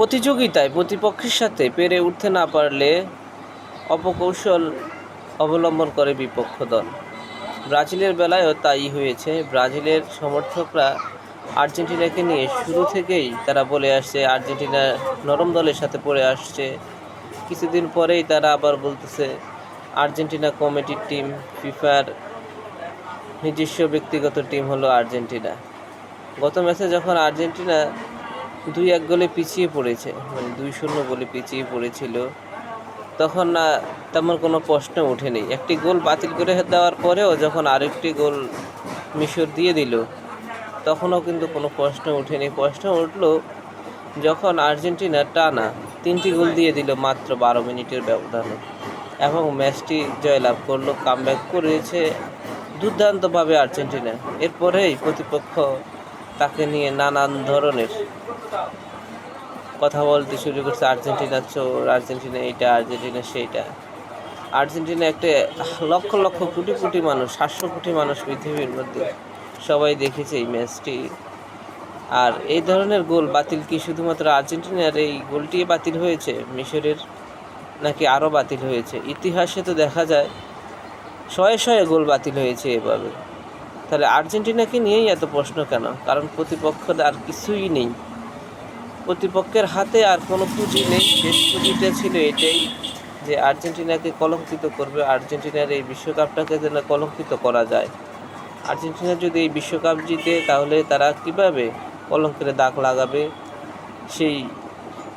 প্রতিযোগিতায় প্রতিপক্ষের সাথে পেরে উঠতে না পারলে অপকৌশল অবলম্বন করে বিপক্ষ দল। ব্রাজিলের বেলায়ও তাই হয়েছে। ব্রাজিলের সমর্থকরা আর্জেন্টিনাকে নিয়ে শুরু থেকেই তারা বলে আসছে আর্জেন্টিনা নরম দলের সাথে পড়ে আসছে। কিছুদিন পরেই তারা আবার বলতেছে আর্জেন্টিনা কমিটির টিম, ফিফার নিজস্ব ব্যক্তিগত টিম হলো আর্জেন্টিনা। গত ম্যাচে যখন আর্জেন্টিনা 2-1 গোলে পিছিয়ে পড়েছে, মানে 2-0 গোলে পিছিয়ে পড়েছিল, তখন না তেমন কোনো প্রশ্ন ওঠেনি। একটি গোল বাতিল করে দেওয়ার পরেও যখন আরেকটি গোল মিশর দিয়ে দিল, তখনও কিন্তু কোনো প্রশ্ন ওঠেনি। প্রশ্ন উঠল যখন আর্জেন্টিনা টানা 3টি গোল দিয়ে দিল মাত্র 12 মিনিটের ব্যবধানে এবং ম্যাচটি জয়লাভ করলো। কামব্যাক করেছে দুর্দান্তভাবে আর্জেন্টিনা। এরপরেই প্রতিপক্ষ তাকে নিয়ে নানান ধরনের কথা বলতে শুরু করছে, আর্জেন্টিনা চোর, আর্জেন্টিনা এইটা, আর্জেন্টিনা সেইটা। আর্জেন্টিনা একটা লক্ষ লক্ষ কোটি কোটি মানুষ, 700 কোটি মানুষ পৃথিবীর মধ্যে সবাই দেখেছে এই ম্যাচটি। আর এই ধরনের গোল বাতিল কি শুধুমাত্র আর্জেন্টিনার এই গোলটি বাতিল হয়েছে মিশরের, নাকি আরও বাতিল হয়েছে? ইতিহাসে তো দেখা যায় শয়ে শয়ে গোল বাতিল হয়েছে এভাবে। তাহলে আর্জেন্টিনাকে নিয়েই এত প্রশ্ন কেন? কারণ প্রতিপক্ষের আর কিছুই নেই, প্রতিপক্ষের হাতে আর কোনো পুঁজি নেই। শেষ পুঁজিটা ছিল এটাই যে আর্জেন্টিনাকে কলঙ্কিত করবে, আর্জেন্টিনার এই বিশ্বকাপটাকে যেন কলঙ্কিত করা যায়। আর্জেন্টিনা যদি এই বিশ্বকাপ জিতে তাহলে তারা কীভাবে কলঙ্কের দাগ লাগাবে সেই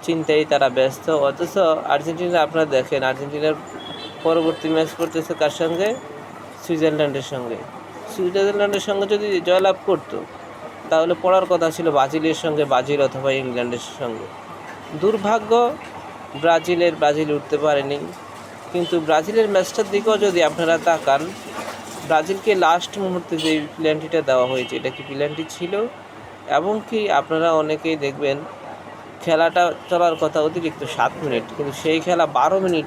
চিন্তায় তারা ব্যস্ত। অথচ আর্জেন্টিনা, আপনারা দেখেন, আর্জেন্টিনার পরবর্তী ম্যাচ করতেছে কার সঙ্গে? সুইজারল্যান্ডের সঙ্গে। সুইজারল্যান্ডের সঙ্গে যদি জয়লাভ করতো তাহলে পড়ার কথা ছিল ব্রাজিলের সঙ্গে, ব্রাজিল অথবা ইংল্যান্ডের সঙ্গে। দুর্ভাগ্য ব্রাজিল উঠতে পারেনি। কিন্তু ব্রাজিলের ম্যাচটার দিকেও যদি আপনারা তাকান, ব্রাজিলকে লাস্ট মুহূর্তে যে পেনাল্টিটা দেওয়া হয়েছে, এটা কি পেনাল্টি ছিল? এবং কি আপনারা অনেকেই দেখবেন খেলাটা চলার কথা অতিরিক্ত 7 মিনিট, কিন্তু সেই খেলা 12 মিনিট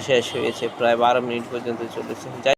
শেষ হয়েছে, প্রায় 12 মিনিট পর্যন্ত চলেছে।